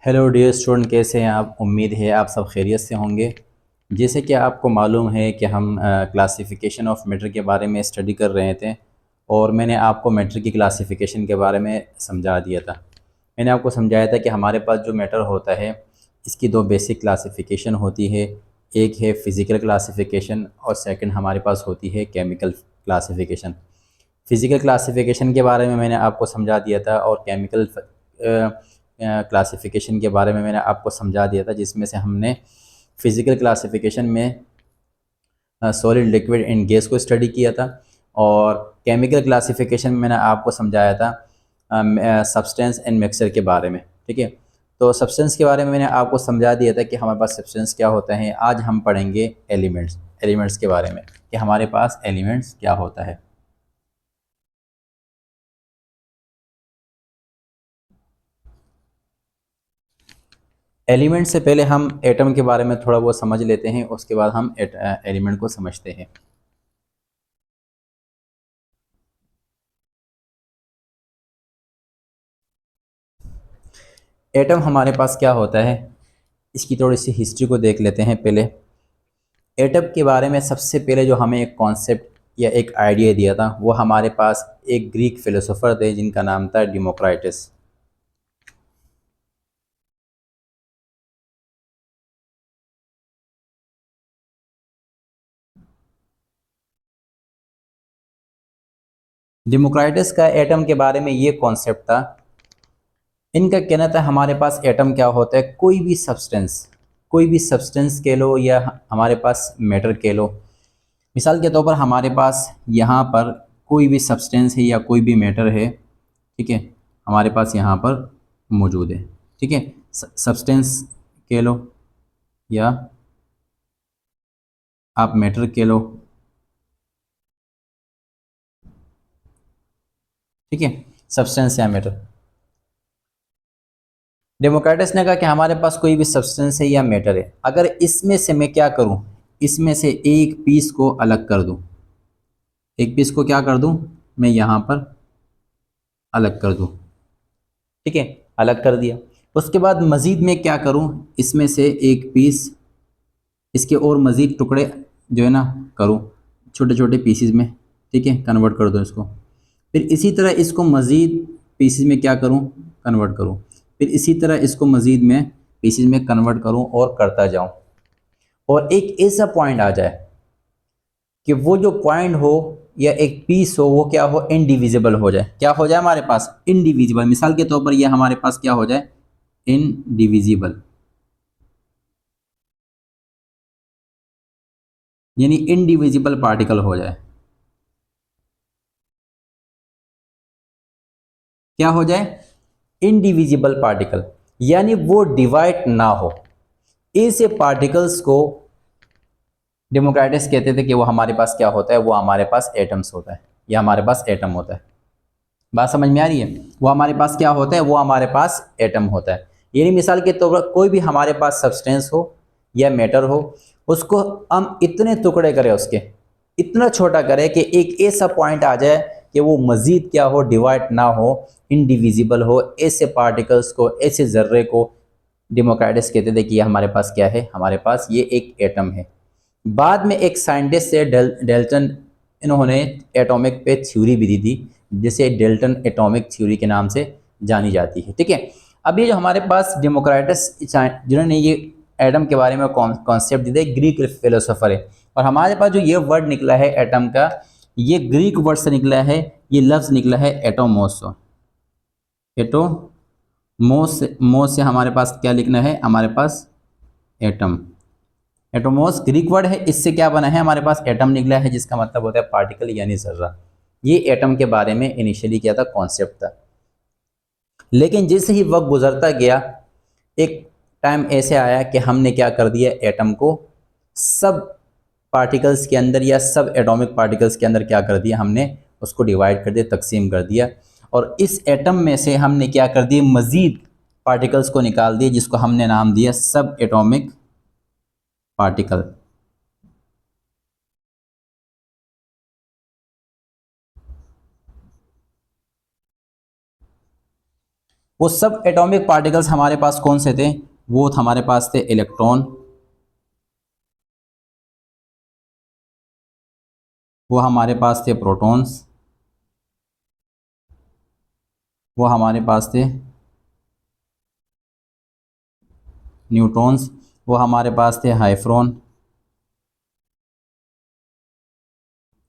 Hello dear student, कैसे हैं आप? उम्मीद है आप सब खैरियत से होंगे। जैसे कि आपको मालूम है कि हम क्लासिफ़िकेशन ऑफ मैटर के बारे में स्टडी कर रहे थे और मैंने आपको मैटर की क्लासिफ़िकेशन के बारे में समझा दिया था। मैंने आपको समझाया था कि हमारे पास जो मैटर होता है इसकी दो बेसिक क्लासिफ़िकेशन होती है। एक है फ़िज़िकल क्लासिफ़िकेशन और सेकंड हमारे पास होती है केमिकल क्लासिफ़िकेशन। फ़िज़िकल क्लासिफ़िकेशन के बारे में मैंने आपको समझा दिया था और केमिकल क्लासिफ़िकेशन के बारे में मैंने आपको समझा दिया था, जिसमें से हमने फ़िज़िकल क्लासिफ़िकेशन में सॉलिड, लिक्विड एंड गैस को स्टडी किया था और केमिकल क्लासिफ़िकेशन में मैंने आपको समझाया था सब्सटेंस एंड मिक्सचर के बारे में। ठीक है, तो सब्सटेंस के बारे में मैंने आपको समझा दिया था कि हमारे पास सब्सटेंस क्या होता है। आज हम पढ़ेंगे एलिमेंट्स के बारे में कि हमारे पास एलिमेंट्स क्या होता है। एलिमेंट से पहले हम एटम के बारे में थोड़ा बहुत समझ लेते हैं, उसके बाद हम एलिमेंट को समझते हैं। एटम हमारे पास क्या होता है, इसकी थोड़ी सी हिस्ट्री को देख लेते हैं पहले। एटम के बारे में सबसे पहले जो हमें एक कॉन्सेप्ट या एक आइडिया दिया था वो हमारे पास एक ग्रीक फिलोसोफर थे जिनका नाम था डेमोक्राइटस। डेमोक्राइटस का एटम के बारे में ये कॉन्सेप्ट था। इनका कहना था हमारे पास एटम क्या होता है, कोई भी सब्सटेंस कह लो या हमारे पास मैटर कह लो। मिसाल के तौर पर हमारे पास यहाँ पर कोई भी सब्सटेंस है या कोई भी मैटर है, ठीक है, हमारे पास यहाँ पर मौजूद है। ठीक है, सब्सटेंस कह लो या आप मैटर कह लो। ठीक है, सब्सटेंस या मैटर। डेमोक्राटस ने कहा कि हमारे पास कोई भी सब्सटेंस है या मैटर है, अगर इसमें से मैं क्या करूं, इसमें से एक पीस को अलग कर दूं, एक पीस को क्या कर दूं, मैं यहाँ पर अलग कर दूं। ठीक है, अलग कर दिया। उसके बाद मज़ीद मैं क्या करूं, इसमें से एक पीस, इसके और मज़ीद टुकड़े जो है ना करूं, छोटे छोटे पीसीज में। ठीक है, कन्वर्ट कर दो इसको। फिर इसी तरह इसको मज़ीद पीसीज में क्या करूं, कन्वर्ट करूं। फिर इसी तरह इसको मज़ीद में पीसीज में कन्वर्ट करूं और करता जाऊं। और एक ऐसा पॉइंट आ जाए कि वो जो पॉइंट हो या एक पीस हो वो क्या हो, इनडिविजिबल हो जाए। क्या हो जाए हमारे पास, इनडिविजिबल। मिसाल के तौर पर ये हमारे पास क्या हो जाए, इनडिविजिबल, यानी इनडिविजिबल पार्टिकल हो जाए। क्या हो जाए, इनडिविजिबल पार्टिकल, यानी वो डिवाइड ना हो। ऐसे पार्टिकल्स को डेमोक्राइटस कहते थे कि वो हमारे पास क्या होता है, वो हमारे पास एटम्स होता है या हमारे पास एटम होता है। बात समझ में आ रही है? वो हमारे पास क्या होता है, वो हमारे पास एटम होता है। यानी मिसाल के तौर पर कोई भी हमारे पास सब्सटेंस हो या मैटर हो, उसको हम इतने टुकड़े करें, उसके इतना छोटा करें कि एक ऐसा पॉइंट आ जाए कि वो मजीद क्या हो, डिवाइड ना हो, इनडिविजिबल हो। ऐसे पार्टिकल्स को, ऐसे जर्रे को डेमोक्राइटस कहते थे कि ये हमारे पास क्या है, हमारे पास ये एक एटम है। बाद में एक साइंटिस्ट से डेल्टन, इन्होंने एटॉमिक पे थ्योरी भी दी थी, जिसे डेल्टन एटॉमिक थ्योरी के नाम से जानी जाती है। ठीक है, अब ये जो हमारे पास डेमोक्राइटस, जिन्होंने ये एटम के बारे में कॉन्सेप्ट दिए थे, ग्रीक फिलोसोफर है। और हमारे पास जो ये वर्ड निकला है एटम का, ये ग्रीक वर्ड से निकला है। ये लफ्ज़ निकला है एटोमोस। मोस से हमारे पास क्या लिखना है, हमारे पास एटम। एटोमोस ग्रीक वर्ड है, इससे क्या बना है, हमारे पास एटम निकला है, जिसका मतलब होता है पार्टिकल यानी जर्रा। ये एटम के बारे में इनिशियली क्या था, कॉन्सेप्ट था। लेकिन जैसे ही वक्त गुजरता गया, एक टाइम ऐसे आया कि हमने क्या कर दिया, एटम को सब पार्टिकल्स के अंदर या सब एटॉमिक पार्टिकल्स के अंदर क्या कर दिया, हमने उसको डिवाइड कर दिया, तकसीम कर दिया। और इस एटम में से हमने क्या कर दिया, मज़ीद पार्टिकल्स को निकाल दिया, जिसको हमने नाम दिया सब एटॉमिक पार्टिकल। वो सब एटॉमिक पार्टिकल्स हमारे पास कौन से थे? वो हमारे पास थे इलेक्ट्रॉन, वो हमारे पास थे प्रोटॉन्स, वो हमारे पास थे न्यूट्रॉन्स, वो हमारे पास थे हाइफ्रॉन,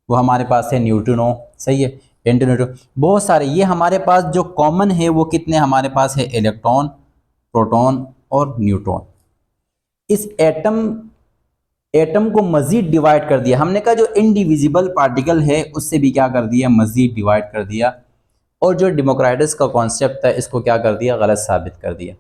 वो हमारे पास है न्यूट्रिनो। सही है, एंटीन्यूट्रिनो, बहुत सारे। ये हमारे पास जो कॉमन है वो कितने हमारे पास है? इलेक्ट्रॉन, प्रोटॉन और न्यूट्रॉन। इस एटम को मजीद डिवाइड कर दिया हमने, कहा जो इनडिविजिबल पार्टिकल है उससे भी क्या कर दिया? मजीद डिवाइड कर दिया। और जो डेमोक्राइटस का कॉन्सेप्ट था इसको क्या कर दिया? गलत साबित कर दिया।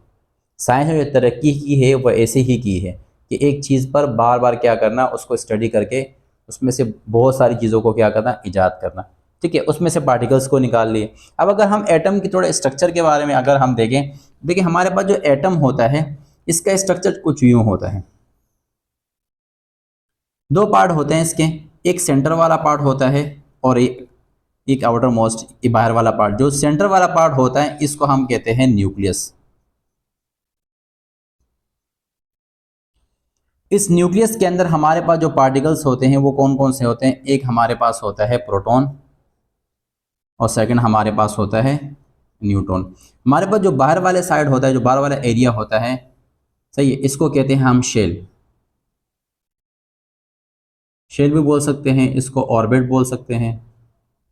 साइंस ने जो तरक्की की है वह ऐसे ही की है कि एक चीज़ पर बार बार क्या करना, उसको स्टडी करके उसमें से बहुत सारी चीज़ों को क्या करना? ईजाद करना। ठीक है, उसमें से पार्टिकल्स को निकाल लिए। अब अगर हम एटम के थोड़े स्ट्रक्चर के बारे में अगर हम देखें, देखिए हमारे पास जो एटम होता है इसका स्ट्रक्चर कुछ यूँ होता है। दो पार्ट होते हैं इसके, एक सेंटर वाला पार्ट होता है और एक आउटर मोस्ट बाहर वाला पार्ट। जो सेंटर वाला पार्ट होता है इसको हम कहते हैं न्यूक्लियस। इस न्यूक्लियस के अंदर हमारे पास जो पार्टिकल्स होते हैं वो कौन कौन से होते हैं? एक हमारे पास होता है प्रोटॉन और सेकंड हमारे पास होता है न्यूट्रॉन। हमारे पास जो बाहर वाले साइड होता है, जो बाहर वाला एरिया होता है, सही है, इसको कहते हैं हम शेल। शेल भी बोल सकते हैं इसको, ऑर्बिट बोल सकते हैं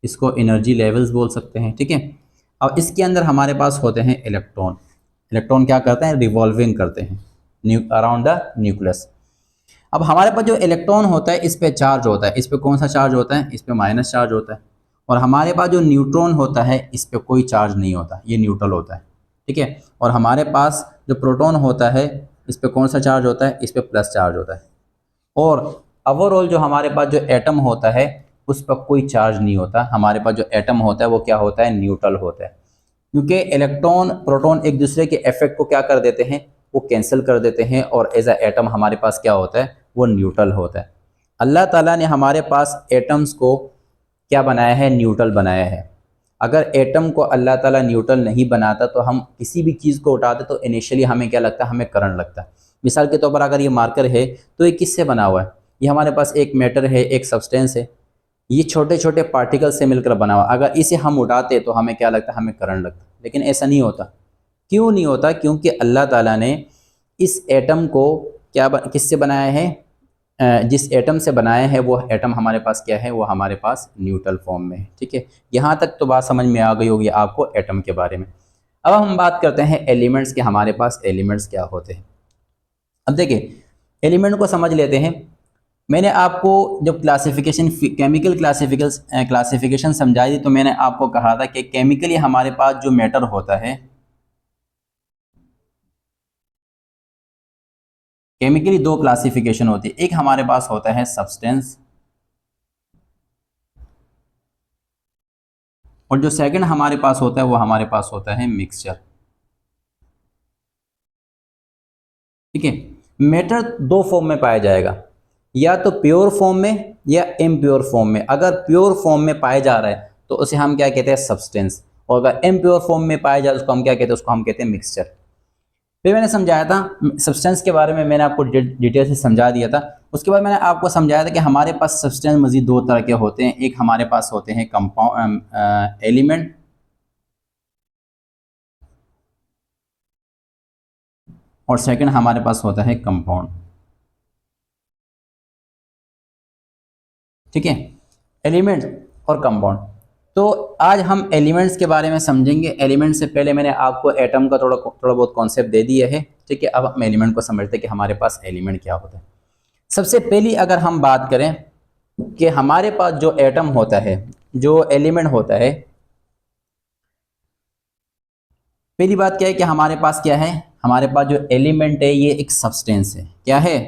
इसको, एनर्जी लेवल्स बोल सकते हैं। ठीक है, अब इसके अंदर हमारे पास होते हैं इलेक्ट्रॉन। इलेक्ट्रॉन क्या करते हैं? रिवॉल्विंग करते हैं अराउंड द न्यूक्लियस। अब हमारे पास जो इलेक्ट्रॉन होता है इस पे चार्ज होता है, इस पे कौन सा चार्ज होता है? इस पे माइनस चार्ज होता है। और हमारे पास जो न्यूट्रॉन होता है इस पे कोई चार्ज नहीं होता, ये न्यूट्रल होता है। ठीक है, और हमारे पास जो प्रोटॉन होता है इस पे कौन सा चार्ज होता है? इस पे प्लस चार्ज होता है। और ओवरऑल जो हमारे पास जो एटम होता है उस पर कोई चार्ज नहीं होता। हमारे पास जो एटम होता है वो क्या होता है? न्यूट्रल होता है। क्योंकि इलेक्ट्रॉन प्रोटॉन एक दूसरे के इफेक्ट को क्या कर देते हैं? वो कैंसिल कर देते हैं, और एज अ एटम हमारे पास क्या होता है? वो न्यूट्रल होता है। अल्लाह ताला ने हमारे पास एटम्स को क्या बनाया है? न्यूट्रल बनाया है। अगर एटम को अल्लाह ताला न्यूट्रल नहीं बनाता तो हम किसी भी चीज़ को उठाते तो इनिशियली हमें क्या लगता है? हमें करंट लगता है। मिसाल के तौर पर अगर ये मार्कर है तो ये किससे बना हुआ है? ये हमारे पास एक मैटर है, एक सब्सटेंस है, ये छोटे छोटे पार्टिकल से मिलकर बना हुआ। अगर इसे हम उठाते तो हमें क्या लगता है? हमें करंट लगता। लेकिन ऐसा नहीं होता। क्यों नहीं होता? क्योंकि अल्लाह ताला ने इस एटम को किससे बनाया है? जिस एटम से बनाया है वो एटम हमारे पास क्या है? वो हमारे पास न्यूट्रल फॉर्म में है। ठीक है, यहाँ तक तो बात समझ में आ गई होगी आपको एटम के बारे में। अब हम बात करते हैं एलिमेंट्स के। हमारे पास एलिमेंट्स क्या होते हैं? अब देखिए, एलिमेंट को समझ लेते हैं। मैंने आपको जब क्लासिफिकेशन, केमिकल क्लासिफिकेशन समझाई थी तो मैंने आपको कहा था कि केमिकली हमारे पास जो मैटर होता है, केमिकली दो क्लासिफिकेशन होती है। एक हमारे पास होता है सब्सटेंस, और जो सेकंड हमारे पास होता है वो हमारे पास होता है मिक्सचर। ठीक है, मैटर दो फॉर्म में पाया जाएगा, या तो प्योर फॉर्म में या इम्प्योर फॉर्म में। अगर प्योर फॉर्म में पाया जा रहा है तो उसे हम क्या कहते हैं? सब्सटेंस। और अगर इम्प्योर फॉर्म में पाया जाए उसको हम क्या कहते हैं? उसको हम कहते हैं मिक्सचर। फिर मैंने समझाया था सब्सटेंस के बारे में, मैंने आपको डिटेल से समझा दिया था। उसके बाद मैंने आपको समझाया था कि हमारे पास सब्सटेंस मजीद दो तरह के होते हैं। एक हमारे पास होते हैं कंपाउंड एलिमेंट, और सेकंड हमारे पास होता है कंपाउंड। ठीक है, एलिमेंट्स और कंपाउंड। तो आज हम एलिमेंट्स के बारे में समझेंगे। एलिमेंट से पहले मैंने आपको एटम का थोड़ा बहुत कॉन्सेप्ट दे दिया है। ठीक है, अब हम एलिमेंट को समझते हैं कि हमारे पास एलिमेंट क्या होता है। सबसे पहली अगर हम बात करें कि हमारे पास जो एटम होता है, जो एलिमेंट होता है, पहली बात क्या है कि हमारे पास क्या है? हमारे पास जो एलिमेंट है ये एक सब्सटेंस है। क्या है?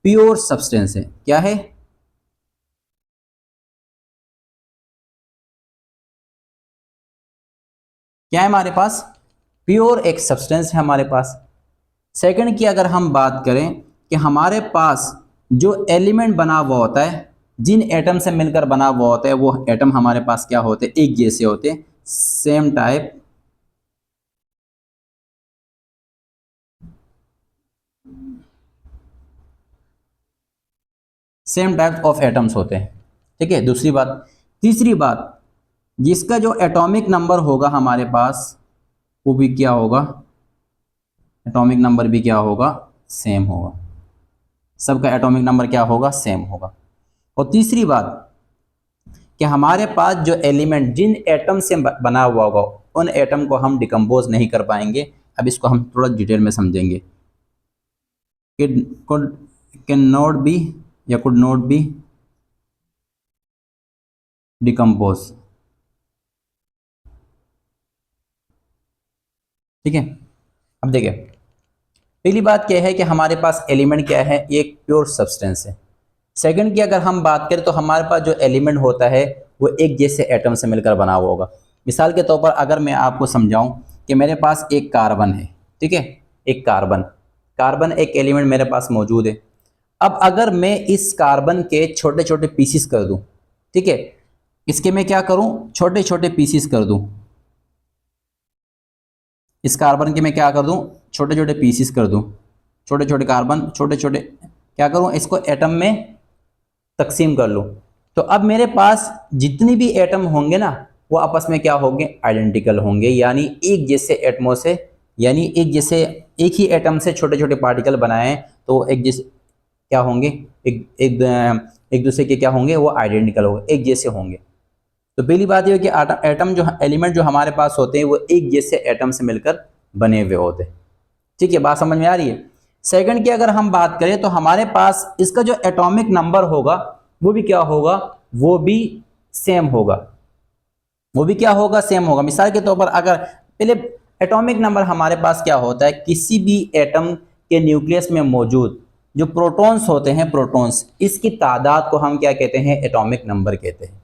प्योर सब्सटेंस है। क्या है? क्या है हमारे पास? प्योर एक सब्सटेंस है हमारे पास। सेकंड की अगर हम बात करें कि हमारे पास जो एलिमेंट बना हुआ होता है, जिन एटम से मिलकर बना हुआ होता है, वो एटम हमारे पास क्या होते हैं? एक जैसे होते हैं, same type same types of atoms होते हैं। ठीक है, दूसरी बात। तीसरी बात, जिसका जो एटॉमिक नंबर होगा हमारे पास वो भी क्या होगा, एटॉमिक नंबर भी क्या होगा, सेम होगा। सबका एटॉमिक नंबर क्या होगा, सेम होगा। और तीसरी बात कि हमारे पास जो एलिमेंट जिन एटम से बना हुआ होगा उन एटम को हम डिकम्पोज नहीं कर पाएंगे। अब इसको हम थोड़ा डिटेल में समझेंगे। कैन नॉट बी या कुड नॉट बी डिकम्पोज। ठीक है, अब देखिए पहली बात क्या है कि हमारे पास एलिमेंट क्या है, ये एक प्योर सब्सटेंस है। सेकंड की अगर हम बात करें तो हमारे पास जो एलिमेंट होता है वो एक जैसे एटम से मिलकर बना हुआ होगा। मिसाल के तौर पर अगर मैं आपको समझाऊं कि मेरे पास एक कार्बन है, ठीक है, एक कार्बन, कार्बन एक एलिमेंट मेरे पास मौजूद है। अब अगर मैं इस कार्बन के छोटे छोटे पीसीस कर दूं, ठीक है, इसके मैं क्या करूं, छोटे छोटे पीसीस कर दूं, इस कार्बन के मैं क्या कर दूं, छोटे छोटे पीसीस कर दूं, छोटे छोटे कार्बन, छोटे छोटे क्या करूं, इसको एटम में तकसीम कर लूँ। तो अब मेरे पास जितनी भी एटम होंगे ना वो आपस में क्या होंगे, आइडेंटिकल होंगे, यानी एक जैसे एटमों से, यानी एक जैसे एक ही एटम से छोटे छोटे पार्टिकल बनाए तो एक जैसे क्या होंगे, एक दूसरे के क्या होंगे, वो आइडेंटिकल होंगे, एक जैसे होंगे। तो पहली बात यह है कि एटम जो एलिमेंट जो हमारे पास होते हैं वो एक जैसे एटम से मिलकर बने हुए होते हैं। ठीक है, बात समझ में आ रही है। सेकंड की अगर हम बात करें तो हमारे पास इसका जो एटॉमिक नंबर होगा वो भी क्या होगा, वो भी सेम होगा, वो भी क्या होगा, सेम होगा। मिसाल के तौर पर अगर पहले एटॉमिक नंबर हमारे पास क्या होता है, किसी भी एटम के न्यूक्लियस में मौजूद जो प्रोटॉन्स होते हैं, प्रोटॉन्स, इसकी तादाद को हम क्या कहते हैं, एटॉमिक नंबर कहते हैं।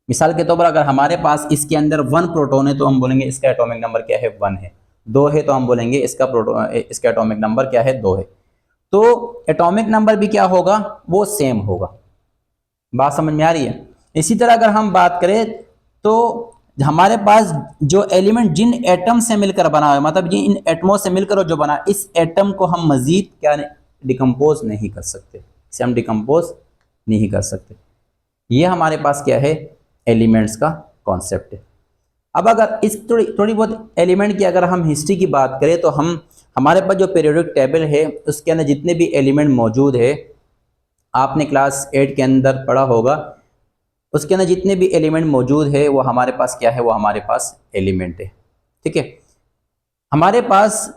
मिसाल के तौर पर अगर हमारे पास इसके अंदर 1 प्रोटॉन है तो हम बोलेंगे इसका एटॉमिक नंबर क्या है, 1 है। 2 है तो हम बोलेंगे इसका एटॉमिक नंबर क्या है, 2 है। तो एटॉमिक नंबर भी क्या होगा, वो सेम होगा। बात समझ में आ रही है। इसी तरह अगर हम बात करें तो हमारे पास जो एलिमेंट जिन एटम से मिलकर बना है, मतलब इन एटमों से मिलकर जो बना, इस एटम को हम मजीद क्या डिकम्पोज नहीं कर सकते, इसे हम डिकम्पोज नहीं कर सकते। ये हमारे पास क्या है, एलिमेंट्स का कॉन्सेप्ट है। अब अगर इस थोड़ी बहुत एलिमेंट की अगर हम हिस्ट्री की बात करें तो हमारे पास जो पीरियोडिक टेबल है उसके अंदर जितने भी एलिमेंट मौजूद है, आपने क्लास 8 के अंदर पढ़ा होगा, उसके अंदर जितने भी एलिमेंट मौजूद है वो हमारे पास क्या है, वो हमारे पास एलिमेंट है। ठीक है, हमारे पास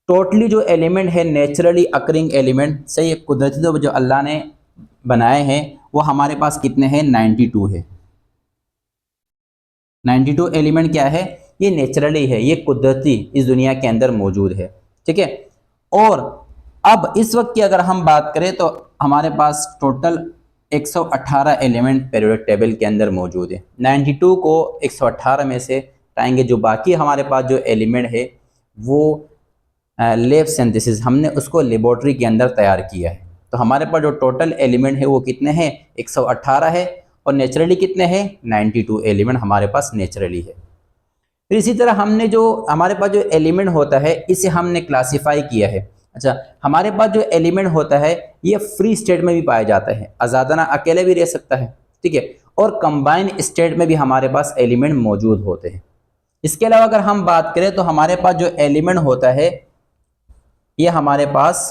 टोटली जो एलिमेंट है नेचुरली अकरिंग एलिमेंट, सही है, कुदरती तो जो अल्लाह ने बनाए हैं वो हमारे पास कितने हैं, 92 है। 92 एलिमेंट क्या है, ये नेचुरली है, ये कुदरती इस दुनिया के अंदर मौजूद है। ठीक है, और अब इस वक्त की अगर हम बात करें तो हमारे पास टोटल 118 एलिमेंट पीरियोडिक टेबल के अंदर मौजूद है। 92 को 118 में से हटाएंगे, जो बाकी हमारे पास जो एलिमेंट है वो लैब सिंथेसिस, हमने उसको लेबोरेटरी के अंदर तैयार किया है। तो हमारे पास जो टोटल एलिमेंट है वो कितने हैं, 118 है, और नेचुरली कितने हैं, 92 एलिमेंट हमारे पास नेचुरली है। फिर इसी तरह हमने जो हमारे पास जो एलिमेंट होता है इसे हमने क्लासिफाई किया है। अच्छा, हमारे पास जो एलिमेंट होता है ये फ्री स्टेट में भी पाया जाता है, आज़ादाना अकेले भी रह सकता है, ठीक है, और कंबाइन स्टेट में भी हमारे पास एलिमेंट मौजूद होते हैं। इसके अलावा अगर हम बात करें तो हमारे पास जो एलिमेंट होता है ये हमारे पास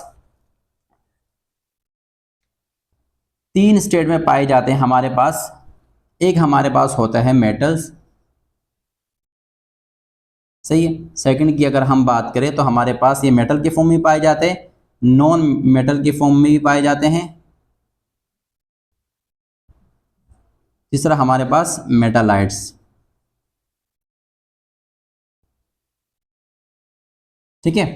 3 स्टेट में पाए जाते हैं हमारे पास। एक हमारे पास होता है मेटल्स, सही है। सेकंड की अगर हम बात करें तो हमारे पास ये मेटल के फॉर्म में पाए जाते हैं, नॉन मेटल के फॉर्म में भी पाए जाते हैं। तीसरा हमारे पास मेटालाइट्स, ठीक है।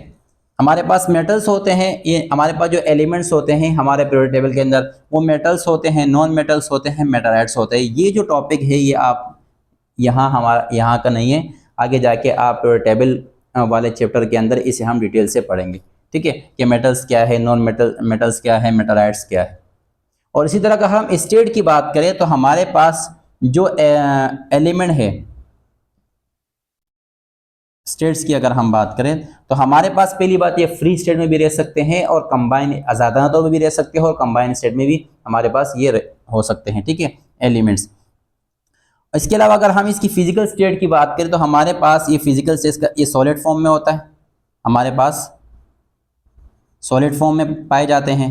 हमारे पास मेटल्स होते हैं, ये हमारे पास जो एलिमेंट्स होते हैं हमारे पीरियोडिक टेबल के अंदर वो मेटल्स होते हैं, नॉन मेटल्स होते हैं, मेटालाइट्स होते हैं। ये जो टॉपिक है ये आप यहाँ हमारा यहाँ का नहीं है, आगे जाके आप टेबल वाले चैप्टर के अंदर इसे हम डिटेल से पढ़ेंगे, ठीक है, कि मेटल्स क्या है, नॉन मेटल्स क्या है, मेटालाइट्स क्या है। और इसी तरह का हम स्टेट की बात करें तो हमारे पास जो एलिमेंट है स्टेट्स की अगर हम बात करें तो हमारे पास पहली बात ये फ्री स्टेट में भी रह सकते हैं और कंबाइन आज़ादाना तौर पर भी रह सकते हैं और कंबाइन स्टेट में भी हमारे पास ये हो सकते हैं, ठीक है, एलिमेंट्स। इसके अलावा अगर हम इसकी फिजिकल स्टेट की बात करें तो हमारे पास ये फिजिकल स्टेट का ये सॉलिड फॉर्म में होता है, हमारे पास सॉलिड फॉर्म में पाए जाते हैं।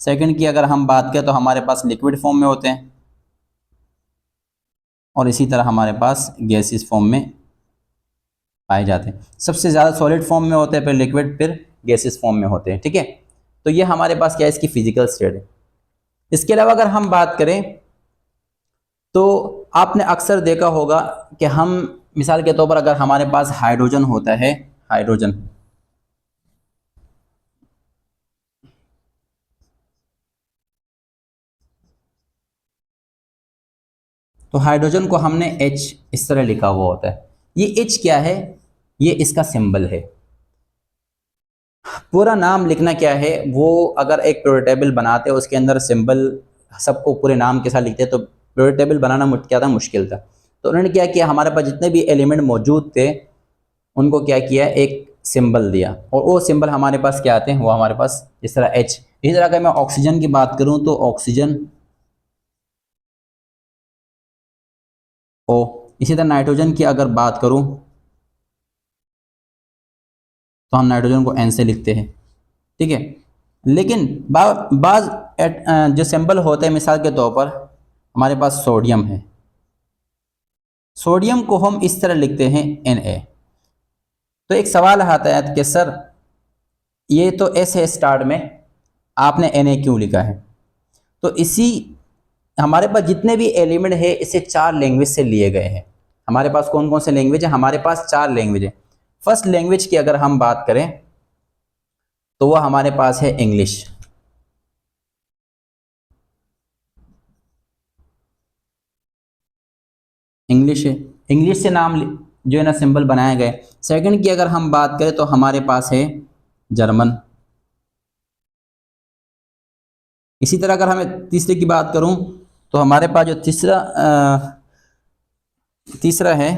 सेकंड की अगर हम बात करें तो हमारे पास लिक्विड फॉर्म में होते हैं और इसी तरह हमारे पास गैसियस फॉर्म में पाए जाते हैं। सबसे ज़्यादा सॉलिड फॉर्म में होते हैं, फिर लिक्विड, फिर गैसियस फॉर्म में होते हैं, ठीक है। तो ये हमारे पास क्या है, इसकी फिजिकल स्टेट है। इसके अलावा अगर हम बात करें तो आपने अक्सर देखा होगा कि हम मिसाल के तौर पर अगर हमारे पास हाइड्रोजन होता है, हाइड्रोजन, तो हाइड्रोजन को हमने H इस तरह लिखा हुआ होता है। ये H क्या है, ये इसका सिंबल है। पूरा नाम लिखना क्या है, वो अगर एक पीरियोडिक टेबल बनाते हैं उसके अंदर सिंबल सबको पूरे नाम के साथ लिखते हैं तो पीरियोडिक टेबल बनाना क्या था, मुश्किल था। तो उन्होंने क्या किया, हमारे पास जितने भी एलिमेंट मौजूद थे उनको क्या किया, एक सिंबल दिया और वो सिंबल हमारे पास क्या आते हैं, वो हमारे पास इस तरह H। इसी तरह अगर मैं ऑक्सीजन की बात करूं तो ऑक्सीजन O। इसी तरह नाइट्रोजन की अगर बात करूं तो हम नाइट्रोजन को N से लिखते हैं, ठीक है। लेकिन बाज जो सिंबल होते हैं, मिसाल के तौर पर हमारे पास सोडियम है, सोडियम को हम इस तरह लिखते हैं Na। तो एक सवाल आता है कि सर ये तो S है स्टार्ट में, आपने Na क्यों लिखा है? तो इसी हमारे पास जितने भी एलिमेंट है इसे 4 लैंग्वेज से लिए गए हैं। हमारे पास कौन कौन से लैंग्वेज है, हमारे पास 4 लैंग्वेज है। फर्स्ट लैंग्वेज की अगर हम बात करें तो वह हमारे पास है इंग्लिश। इंग्लिश है, इंग्लिश से नाम जो है ना सिंबल बनाए गए। सेकंड की अगर हम बात करें तो हमारे पास है जर्मन। इसी तरह अगर हमें तीसरे की बात करूं तो हमारे पास जो तीसरा है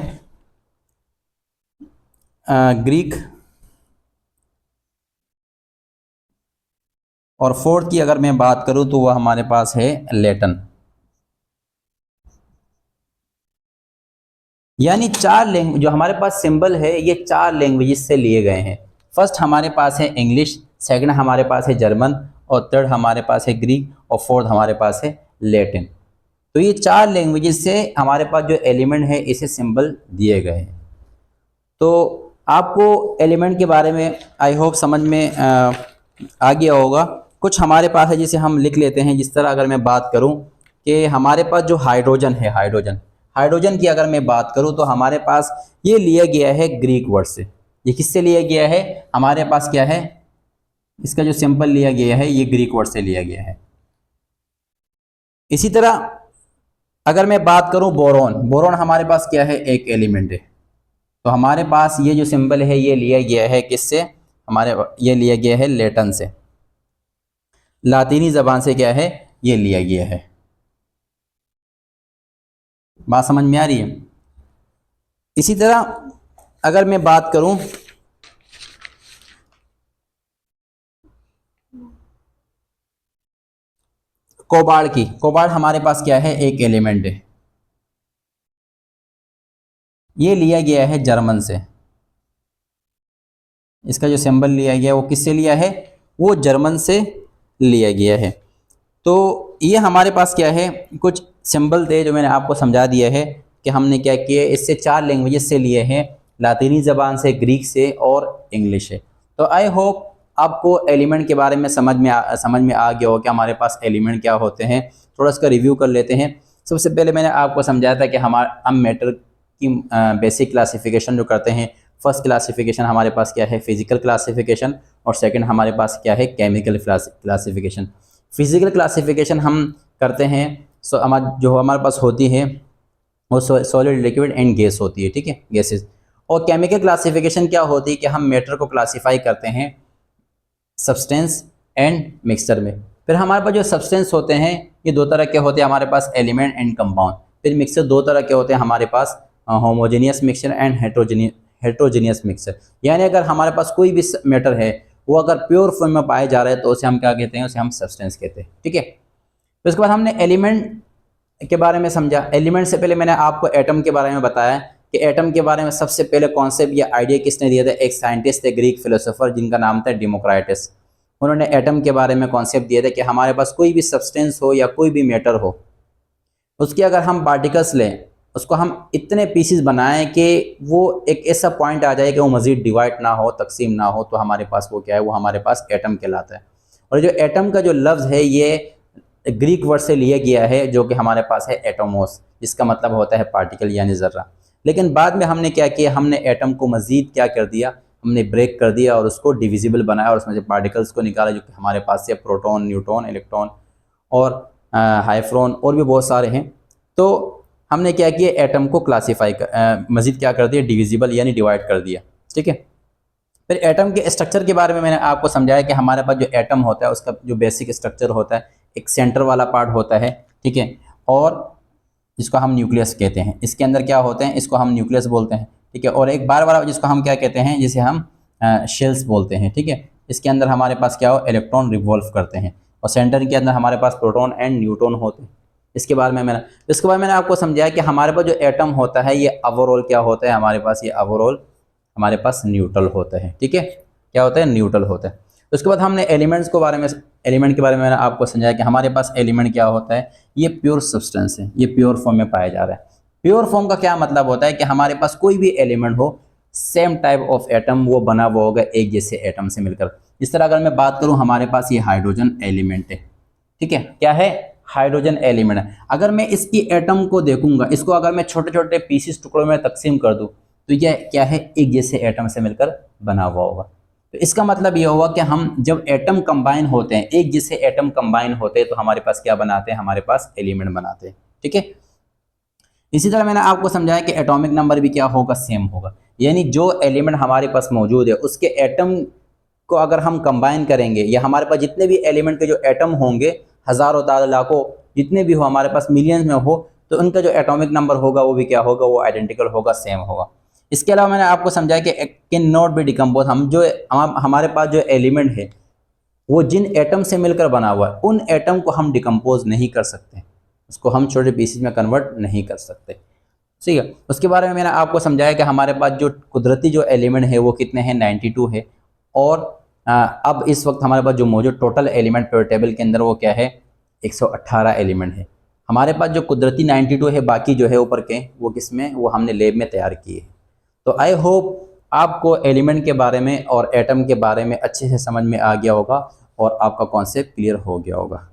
ग्रीक, और फोर्थ की अगर मैं बात करूं तो वह हमारे पास है लैटिन। यानी 4 लैंग्वेज जो हमारे पास सिंबल है ये 4 लैंग्वेजेस से लिए गए हैं। फर्स्ट हमारे पास है इंग्लिश, सेकंड हमारे पास है जर्मन, और थर्ड हमारे पास है ग्रीक, और फोर्थ हमारे पास है लैटिन। तो ये 4 लैंग्वेजेस से हमारे पास जो एलिमेंट है इसे सिंबल दिए गए हैं। तो आपको एलिमेंट के बारे में आई होप समझ में आ गया होगा। कुछ हमारे पास है जिसे हम लिख लेते हैं। जिस तरह अगर मैं बात करूं कि हमारे पास जो हाइड्रोजन है, हाइड्रोजन की अगर मैं बात करूं तो हमारे पास ये लिया गया है ग्रीक वर्ड से। ये किससे लिया गया है, हमारे पास क्या है, इसका जो सिंबल लिया गया है ये ग्रीक वर्ड से लिया गया है। इसी तरह अगर मैं बात करूं बोरोन, बोरोन हमारे पास क्या है, एक एलिमेंट है। तो हमारे पास ये जो सिंबल है ये लिया गया है किससे, हमारे ये लिया गया है लैटिन से, लातीनी ज़बान से क्या है ये लिया गया है। बात समझ में आ रही है। इसी तरह अगर मैं बात करूं कोबाल्ट की, कोबाल्ट हमारे पास क्या है, एक एलिमेंट है। ये लिया गया है जर्मन से। इसका जो सिंबल लिया गया वो किससे लिया है, वो जर्मन से लिया गया है। तो ये हमारे पास क्या है, कुछ सिंबल थे जो मैंने आपको समझा दिया है कि हमने क्या किया, इससे 4 लैंग्वेजेस से लिए हैं, लातीनी ज़बान से, ग्रीक से और इंग्लिश से। तो आई होप आपको एलिमेंट के बारे में समझ में आ गया हो कि हमारे पास एलिमेंट क्या होते हैं। थोड़ा इसका रिव्यू कर लेते हैं। सबसे पहले मैंने आपको समझाया था कि हम मैटर की बेसिक क्लासिफिकेशन जो करते हैं, फर्स्ट क्लासिफिकेशन हमारे पास क्या है, फिजिकल क्लासिफिकेशन, और सेकंड हमारे पास क्या है, केमिकल क्लासिफिकेशन। फिजिकल क्लासिफिकेशन हम करते हैं जो हमारे पास होती है वो सॉलिड, लिक्विड एंड गैस होती है, ठीक है, गैसेस। और केमिकल क्लासिफिकेशन क्या होती है कि हम मैटर को क्लासीफाई करते हैं सब्सटेंस एंड मिक्सचर में। फिर हमारे पास जो सब्सटेंस होते हैं ये 2 तरह के होते हैं हमारे पास, एलिमेंट एंड कंपाउंड। फिर मिक्सचर 2 तरह के होते हैं हमारे पास, homogeneous mixture and heterogeneous mixture, यानी अगर हमारे पास कोई भी मैटर है वो अगर प्योर फॉर्म में पाए जा रहे हैं तो उसे हम क्या कहते हैं, उसे हम सब्सटेंस कहते हैं। ठीक है, तो इसके बाद हमने एलिमेंट के बारे में समझा। एलिमेंट से पहले मैंने आपको एटम के बारे में बताया कि एटम के बारे में सबसे पहले कॉन्सेप्ट या आइडिया किसने दिया था, एक साइंटिस्ट थे, ग्रीक फिलोसोफर, जिनका नाम था डेमोक्राइटस। उन्होंने एटम के बारे में कॉन्सेप्ट दिया था कि हमारे पास कोई भी सब्सटेंस हो या कोई भी मैटर हो, उसके अगर हम पार्टिकल्स लें, उसको हम इतने पीसेस बनाएं कि वो एक ऐसा पॉइंट आ जाए कि वो मज़ीद डिवाइड ना हो, तकसीम ना हो, तो हमारे पास वो क्या है, वो हमारे पास एटम कहलाता है। और जो एटम का जो लफ्ज़ है ये ग्रीक वर्ड से लिया गया है, जो कि हमारे पास है एटोमोस, जिसका मतलब होता है पार्टिकल यानी ज़र्रा। लेकिन बाद में हमने क्या किया, हमने एटम को मज़ीद क्या कर दिया, हमने ब्रेक कर दिया और उसको डिविजिबल बनाया और उसमें से पार्टिकल्स को निकाला, जो कि हमारे पास है प्रोटॉन, न्यूट्रॉन, इलेक्ट्रॉन और हाइफ्रॉन और भी बहुत सारे हैं। तो हमने क्या किया, एटम को क्लासीफाई मज़ीद क्या कर दिया, डिविजिबल यानी डिवाइड कर दिया। ठीक है, फिर एटम के स्ट्रक्चर के बारे में मैंने आपको समझाया कि हमारे पास जो एटम होता है उसका जो बेसिक स्ट्रक्चर होता है, एक सेंटर वाला पार्ट होता है। ठीक है, और जिसको हम न्यूक्लियस कहते हैं, इसके अंदर क्या होते हैं, इसको हम न्यूक्लियस बोलते हैं। ठीक है, और एक बार वाला जिसको हम क्या कहते हैं, जिसे हम शेल्स बोलते हैं। ठीक है, इसके अंदर हमारे पास क्या हो, इलेक्ट्रॉन रिवॉल्व करते हैं और सेंटर के अंदर हमारे पास प्रोटॉन एंड न्यूट्रॉन होते हैं। इसके बाद में मैंने आपको समझाया कि हमारे पास जो एटम होता है ये ओवरऑल क्या होता है, हमारे पास ये ओवरऑल हमारे पास न्यूट्रल होता है। ठीक है, क्या होता है, न्यूट्रल होता है। उसके बाद हमने एलिमेंट के बारे में मैंने आपको समझाया कि हमारे पास एलिमेंट क्या होता है, ये प्योर सब्सटेंस है, ये प्योर फॉर्म में पाया जा रहा है। प्योर फॉर्म का क्या मतलब होता है कि हमारे पास कोई भी एलिमेंट हो, सेम टाइप ऑफ एटम वो बना हुआ होगा एक जैसे एटम से मिलकर। इस तरह अगर मैं बात करूं, हमारे पास ये हाइड्रोजन एलिमेंट है। ठीक है, क्या है, हाइड्रोजन एलिमेंट है। अगर मैं इसकी एटम को देखूंगा, इसको अगर मैं छोटे छोटे पीसेस टुकड़ों में तकसीम कर दूं, तो यह क्या है, एक जैसे एटम से मिलकर बना हुआ होगा। तो इसका मतलब यह हुआ कि हम जब एटम कंबाइन होते हैं, एक जैसे एटम कंबाइन होते हैं, तो हमारे पास क्या बनाते हैं, हमारे पास एलिमेंट बनाते हैं। ठीक है, इसी तरह मैंने आपको समझाया कि एटॉमिक नंबर भी क्या होगा, सेम होगा। यानी जो एलिमेंट हमारे पास मौजूद है उसके एटम को अगर हम कंबाइन करेंगे, या हमारे पास जितने भी एलिमेंट के जो एटम होंगे, हज़ारों तादाद लाखों जितने भी हो, हमारे पास मिलियंस में हो, तो उनका जो एटॉमिक नंबर होगा वो भी क्या होगा, वो आइडेंटिकल होगा, सेम होगा। इसके अलावा मैंने आपको समझाया कि कैन नॉट बी डिकम्पोज, हमारे पास जो एलिमेंट है वो जिन एटम से मिलकर बना हुआ है, उन एटम को हम डिकम्पोज नहीं कर सकते, उसको हम छोटे पीसेज में कन्वर्ट नहीं कर सकते। ठीक है, उसके बारे में मैंने आपको समझाया कि हमारे पास जो कुदरती जो एलिमेंट है वो कितने हैं, 92 है। और अब इस वक्त हमारे पास जो मौजूद टोटल एलिमेंट पर टेबल के अंदर वो क्या है, 118 एलिमेंट है। हमारे पास जो कुदरती 92 है, बाकी जो है ऊपर के वो किस में, वो हमने लैब में तैयार किए हैं। तो आई होप आपको एलिमेंट के बारे में और एटम के बारे में अच्छे से समझ में आ गया होगा और आपका कॉन्सेप्ट क्लियर हो गया होगा।